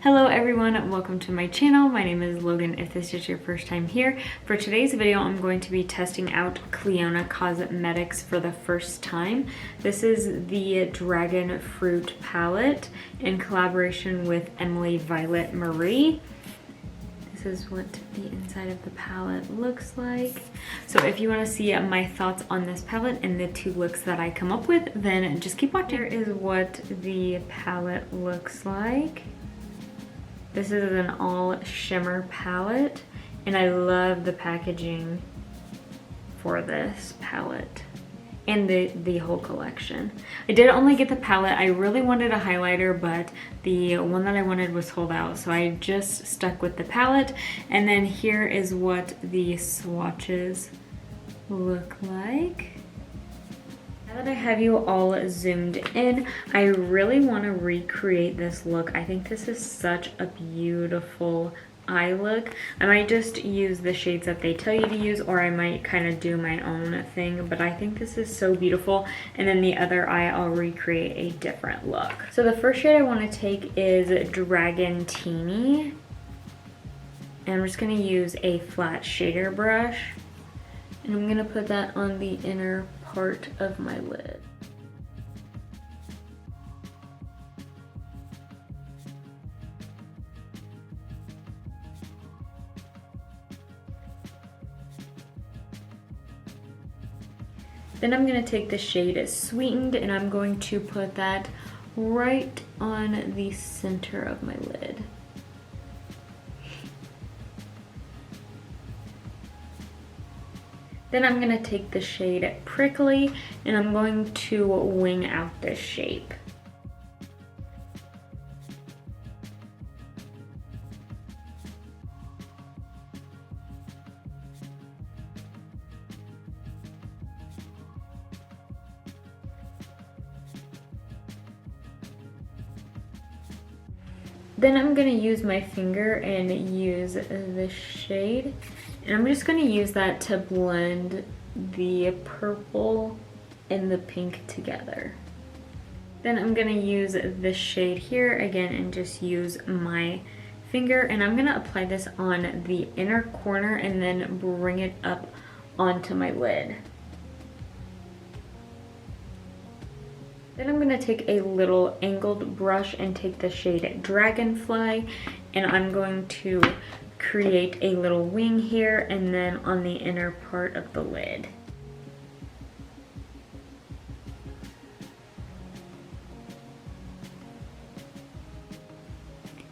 Hello everyone, welcome to my channel. My name is Logan if this is your first time here. For today's video, I'm going to be testing out Clionadh Cosmetics for the first time. This is the Dragon Fruit palette in collaboration with Emily Violet Marie. This is what the inside of the palette looks like. So if you want to see my thoughts on this palette and the two looks that I come up with, then just keep watching. Here is what the palette looks like. This is an all shimmer palette, and I love the packaging for this palette and the whole collection. I did only get the palette. I really wanted a highlighter, but the one that I wanted was sold out, so I just stuck with the palette. And then here is what the swatches look like. Now that I have you all zoomed in, I really want to recreate this look. I think this is such a beautiful eye look. I might just use the shades that they tell you to use, or I might kind of do my own thing, but I think this is so beautiful. And then the other eye, I'll recreate a different look. So the first shade I want to take is Dragon Teeny. And I'm just going to use a flat shader brush. And I'm going to put that on the inner part of my lid. Then I'm going to take the shade Sweetened and I'm going to put that right on the center of my lid. Then I'm going to take the shade Prickly and I'm going to wing out this shape. Then I'm going to use my finger and use this shade. And I'm just going to use that to blend the purple and the pink together. Then I'm going to use this shade here again and just use my finger. And I'm going to apply this on the inner corner and then bring it up onto my lid. Then I'm going to take a little angled brush and take the shade Dragonfly, and I'm going to create a little wing here and then on the inner part of the lid.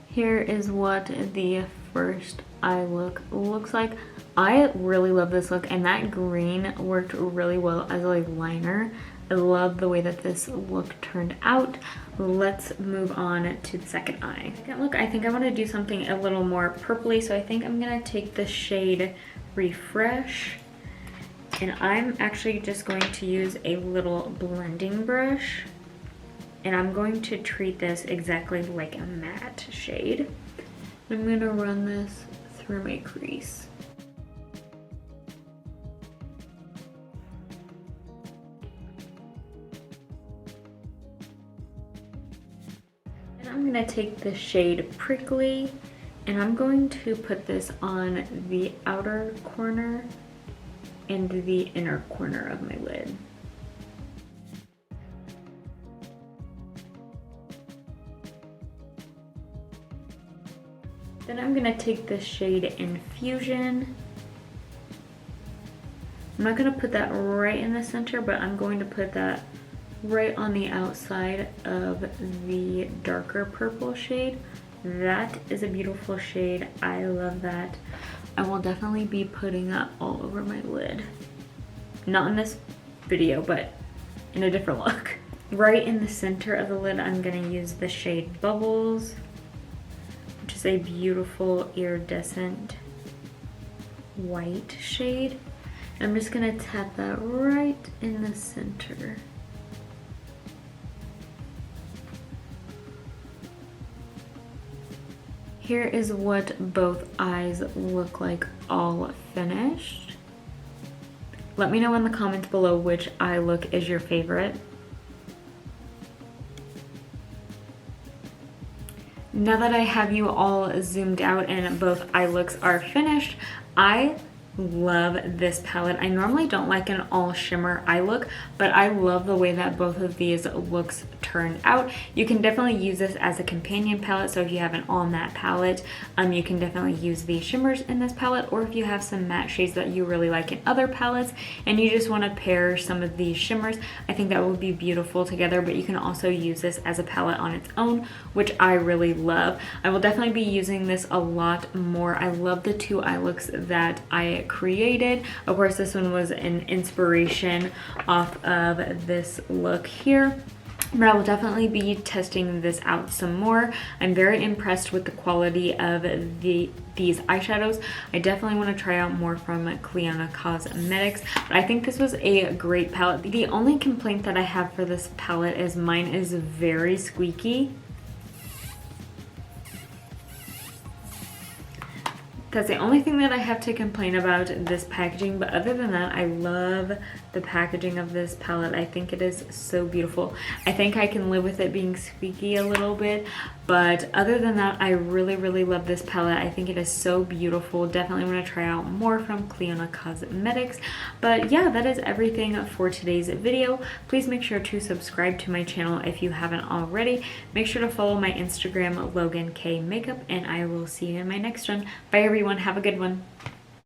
Here is what the first eye look looks like. I really love this look, and that green worked really well as a liner. I love the way that this look turned out. Let's move on to the second eye. Second look, I think I want to do something a little more purpley, so I think I'm going to take the shade Refresh, and I'm actually just going to use a little blending brush, and I'm going to treat this exactly like a matte shade. I'm going to run this through my crease. I'm going to take the shade Prickly and I'm going to put this on the outer corner and the inner corner of my lid. Then I'm going to take the shade Infusion. I'm not going to put that right in the center, but I'm going to put that right on the outside of the darker purple shade. That is a beautiful shade. I love that. I will definitely be putting that all over my lid. Not in this video, but in a different look. Right in the center of the lid, I'm going to use the shade Bubbles, which is a beautiful iridescent white shade. I'm just going to tap that right in the center. Here is what both eyes look like all finished. Let me know in the comments below which eye look is your favorite. Now that I have you all zoomed out and both eye looks are finished, I love this palette. I normally don't like an all shimmer eye look, but I love the way that both of these looks turned out. You can definitely use this as a companion palette, so if you have an all matte palette, you can definitely use the shimmers in this palette, or if you have some matte shades that you really like in other palettes and you just want to pair some of these shimmers, I think that would be beautiful together. But you can also use this as a palette on its own, which I really love. I will definitely be using this a lot more. I love the two eye looks that I created. Of course, this one was an inspiration off of this look here, but I will definitely be testing this out some more. I'm very impressed with the quality of these eyeshadows. I definitely want to try out more from Clionadh Cosmetics, but I think this was a great palette. The only complaint that I have for this palette is mine is very squeaky. That's the only thing that I have to complain about this packaging, but other than that, I love the packaging of this palette. I think it is so beautiful. I think I can live with it being squeaky a little bit, but other than that, I really, really love this palette. I think it is so beautiful. Definitely want to try out more from Clionadh Cosmetics. But yeah, that is everything for today's video. Please make sure to subscribe to my channel if you haven't already. Make sure to follow my Instagram, Logan K Makeup, and I will see you in my next one. Bye everyone, have a good one.